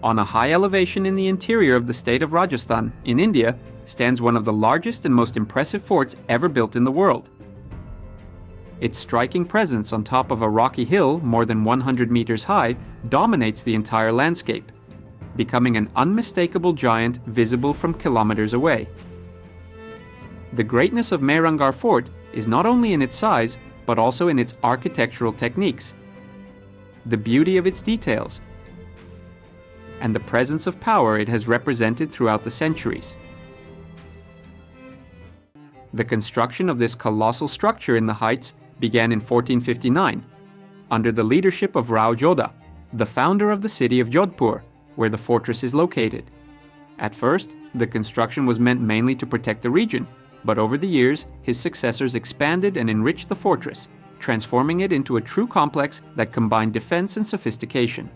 On a high elevation in the interior of the state of Rajasthan, in India, stands one of the largest and most impressive forts ever built in the world. Its striking presence on top of a rocky hill more than 100 meters high dominates the entire landscape, becoming an unmistakable giant visible from kilometers away. The greatness of Mehrangarh Fort is not only in its size, but also in its architectural techniques, the beauty of its details, and the presence of power it has represented throughout the centuries. The construction of this colossal structure in the heights began in 1459, under the leadership of Rao Jodha, the founder of the city of Jodhpur, where the fortress is located. At first, the construction was meant mainly to protect the region, but over the years, his successors expanded and enriched the fortress, transforming it into a true complex that combined defense and sophistication.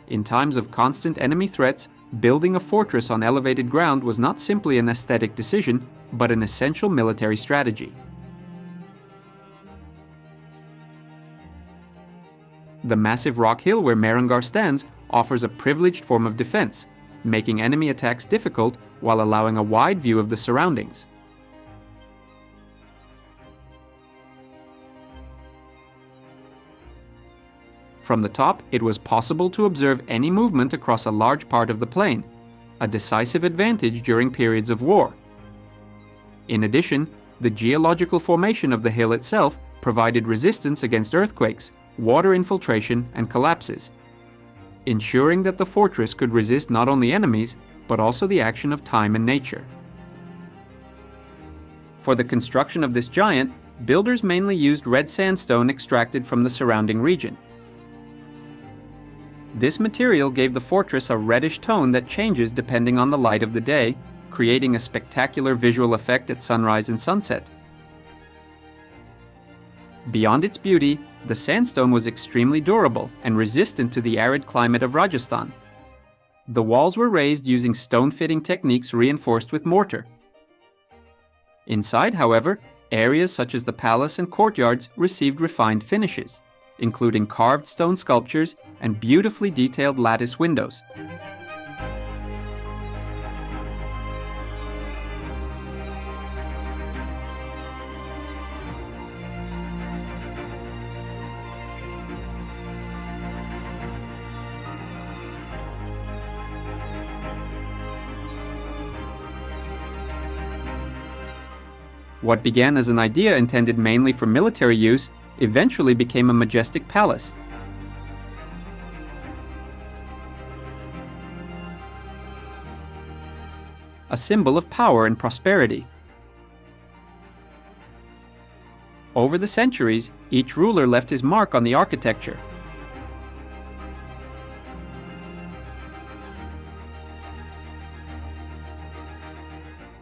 In times of constant enemy threats, building a fortress on elevated ground was not simply an aesthetic decision, but an essential military strategy. The massive rock hill where Mehrangarh stands offers a privileged form of defense, making enemy attacks difficult while allowing a wide view of the surroundings. From the top, it was possible to observe any movement across a large part of the plain, a decisive advantage during periods of war. In addition, the geological formation of the hill itself provided resistance against earthquakes, water infiltration, and collapses, ensuring that the fortress could resist not only enemies, but also the action of time and nature. For the construction of this giant, builders mainly used red sandstone extracted from the surrounding region. This material gave the fortress a reddish tone that changes depending on the light of the day, creating a spectacular visual effect at sunrise and sunset. Beyond its beauty, the sandstone was extremely durable and resistant to the arid climate of Rajasthan. The walls were raised using stone-fitting techniques reinforced with mortar. Inside, however, areas such as the palace and courtyards received refined finishes, including carved stone sculptures and beautifully detailed lattice windows. What began as an idea intended mainly for military use eventually became a majestic palace. A symbol of power and prosperity. Over the centuries, each ruler left his mark on the architecture.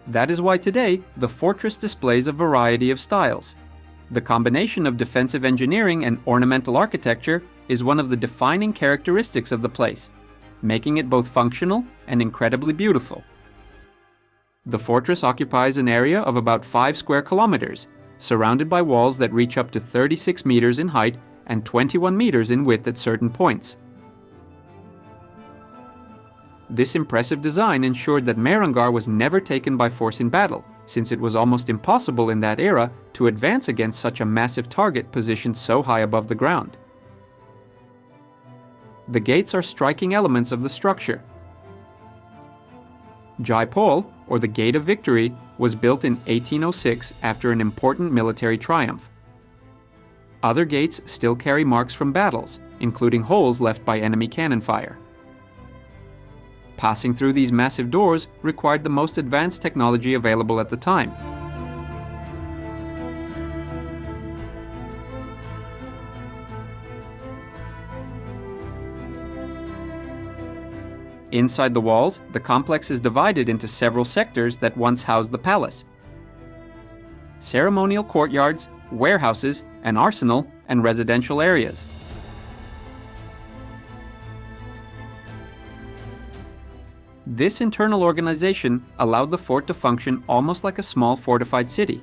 That is why today, the fortress displays a variety of styles. The combination of defensive engineering and ornamental architecture is one of the defining characteristics of the place, making it both functional and incredibly beautiful. The fortress occupies an area of about 5 square kilometers, surrounded by walls that reach up to 36 meters in height and 21 meters in width at certain points. This impressive design ensured that Mehrangarh was never taken by force in battle, since it was almost impossible in that era to advance against such a massive target positioned so high above the ground. The gates are striking elements of the structure. Jaipal, or the Gate of Victory, was built in 1806 after an important military triumph. Other gates still carry marks from battles, including holes left by enemy cannon fire. Passing through these massive doors required the most advanced technology available at the time. Inside the walls, the complex is divided into several sectors that once housed the palace. Ceremonial courtyards, warehouses, an arsenal, and residential areas. This internal organization allowed the fort to function almost like a small fortified city,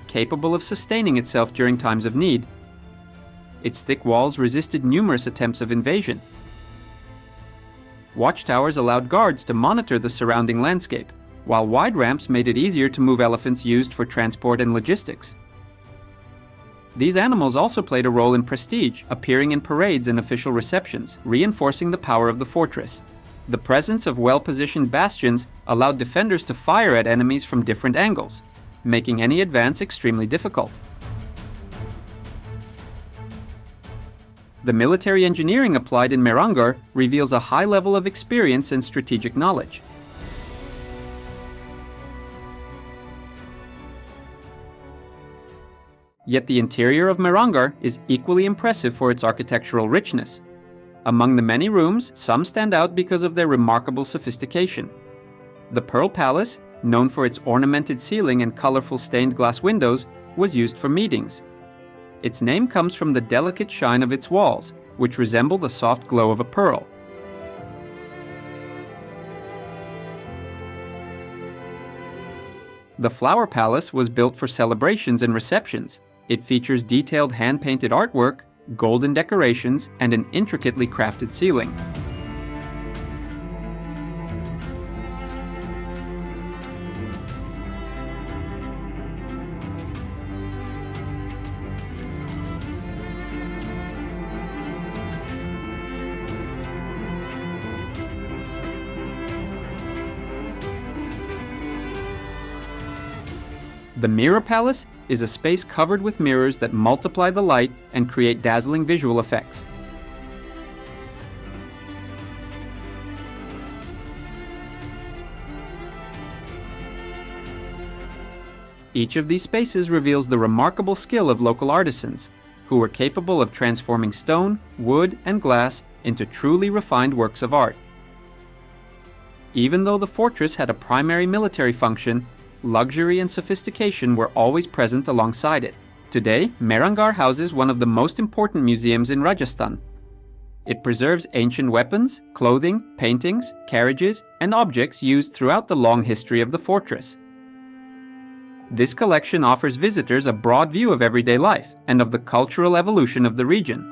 capable of sustaining itself during times of need. Its thick walls resisted numerous attempts of invasion. Watchtowers allowed guards to monitor the surrounding landscape, while wide ramps made it easier to move elephants used for transport and logistics. These animals also played a role in prestige, appearing in parades and official receptions, reinforcing the power of the fortress. The presence of well-positioned bastions allowed defenders to fire at enemies from different angles, making any advance extremely difficult. The military engineering applied in Mehrangarh reveals a high level of experience and strategic knowledge. Yet the interior of Mehrangarh is equally impressive for its architectural richness. Among the many rooms, some stand out because of their remarkable sophistication. The Pearl Palace, known for its ornamented ceiling and colorful stained glass windows, was used for meetings. Its name comes from the delicate shine of its walls, which resemble the soft glow of a pearl. The Flower Palace was built for celebrations and receptions. It features detailed hand-painted artwork, golden decorations, and an intricately crafted ceiling. The Mirror Palace is a space covered with mirrors that multiply the light and create dazzling visual effects. Each of these spaces reveals the remarkable skill of local artisans, who were capable of transforming stone, wood, and glass into truly refined works of art. Even though the fortress had a primary military function, luxury and sophistication were always present alongside it. Today, Mehrangarh houses one of the most important museums in Rajasthan. It preserves ancient weapons, clothing, paintings, carriages, and objects used throughout the long history of the fortress. This collection offers visitors a broad view of everyday life and of the cultural evolution of the region.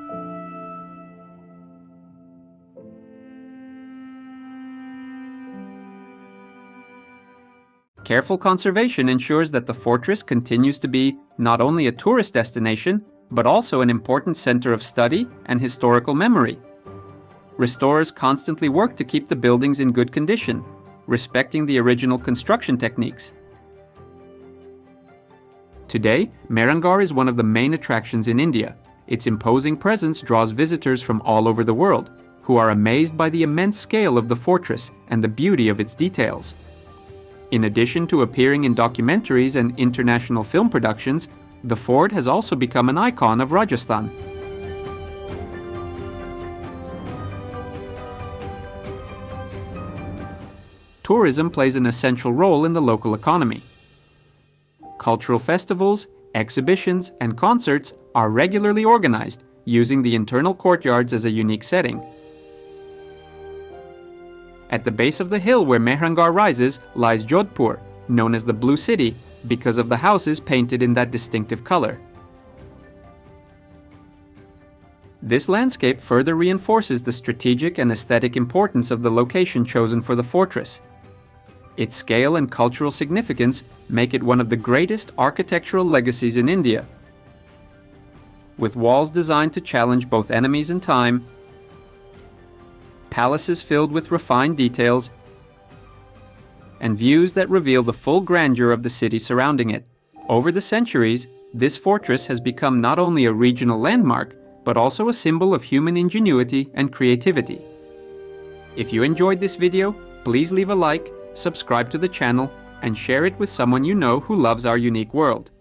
Careful conservation ensures that the fortress continues to be not only a tourist destination, but also an important center of study and historical memory. Restorers constantly work to keep the buildings in good condition, respecting the original construction techniques. Today, Mehrangarh is one of the main attractions in India. Its imposing presence draws visitors from all over the world, who are amazed by the immense scale of the fortress and the beauty of its details. In addition to appearing in documentaries and international film productions, the fort has also become an icon of Rajasthan. Tourism plays an essential role in the local economy. Cultural festivals, exhibitions, and concerts are regularly organized, using the internal courtyards as a unique setting. At the base of the hill where Mehrangarh rises lies Jodhpur, known as the Blue City, because of the houses painted in that distinctive color. This landscape further reinforces the strategic and aesthetic importance of the location chosen for the fortress. Its scale and cultural significance make it one of the greatest architectural legacies in India. With walls designed to challenge both enemies and time, palaces filled with refined details, and views that reveal the full grandeur of the city surrounding it. Over the centuries, this fortress has become not only a regional landmark, but also a symbol of human ingenuity and creativity. If you enjoyed this video, please leave a like, subscribe to the channel, and share it with someone you know who loves our unique world.